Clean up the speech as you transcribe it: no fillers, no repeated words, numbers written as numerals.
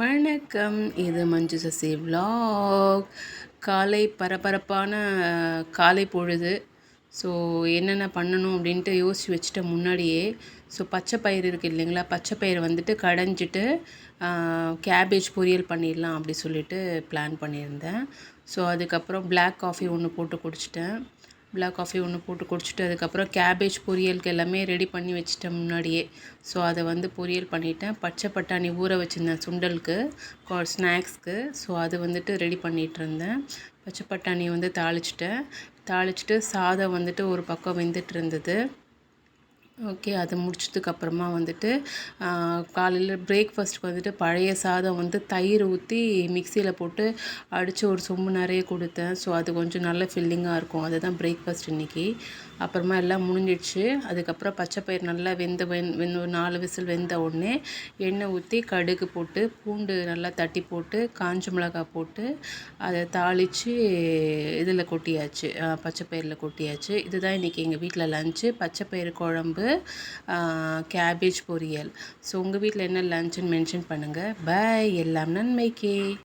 வணக்கம். இது மஞ்சு சசி விலாக். காலை பரபரப்பான காலை பொழுது. ஸோ என்னென்ன பண்ணணும் அப்படின்ட்டு யோசித்து வச்சுட்டேன் முன்னாடியே. ஸோ பச்சை பயிறு இருக்குது இல்லைங்களா, பச்சை பயிறு வந்துட்டு கடைஞ்சிட்டு கேபேஜ் பொரியல் பண்ணிடலாம் அப்படி சொல்லிட்டு பிளான் பண்ணியிருந்தேன். ஸோ அதுக்கப்புறம் பிளாக் காஃபி ஒன்று போட்டு குடிச்சிட்டேன். பிளாக் காஃபி ஒன்று போட்டு குடிச்சிட்டு அதுக்கப்புறம் கேபேஜ் பொரியலுக்கு எல்லாமே ரெடி பண்ணி வச்சுட்டேன் முன்னாடியே. ஸோ அதை வந்து பொரியல் பண்ணிட்டேன். பச்சை பட்டாணி ஊற வச்சுருந்தேன் சுண்டலுக்கு, ஸ்நாக்ஸ்க்கு. ஸோ அது வந்துட்டு ரெடி பண்ணிகிட்டு இருந்தேன். பச்சை பட்டாணி வந்து தாளிச்சிட்டு சாதம் வந்துட்டு ஒரு பக்கம் வெந்துட்டு இருந்தது. ஓகே, அது முடிச்சதுக்கப்புறமா வந்துட்டு காலையில் பிரேக்ஃபாஸ்ட்டுக்கு வந்துட்டு பழைய சாதம் வந்து தயிர் ஊற்றி மிக்சியில் போட்டு அடித்து ஒரு சொம்பு நிறைய கொடுத்தேன். ஸோ அது கொஞ்சம் நல்ல ஃபில்லிங்காக இருக்கும். அதுதான் பிரேக்ஃபாஸ்ட் இன்றைக்கி. அப்புறமா எல்லாம் முடிஞ்சிடுச்சு. அதுக்கப்புறம் பச்சை பயிர் நல்லா வெந்து 4 விசில் வெந்த உடனே எண்ணெய் ஊற்றி கடுகு போட்டு பூண்டு நல்லா தட்டி போட்டு காஞ்ச மிளகாய் போட்டு அதை தாளித்து இதில் கொட்டியாச்சு, பச்சை பயிரில் கொட்டியாச்சு. இதுதான் இன்றைக்கி எங்கள் வீட்டில் லஞ்சு. பச்சை பயிறு குழம்பு, கேபேஜ் பொரியல். ஸோ உங்கள் வீட்டில் என்ன லஞ்சுன்னு மென்ஷன் பண்ணுங்கள். பை. எல்லாம் நன்மைக்கே.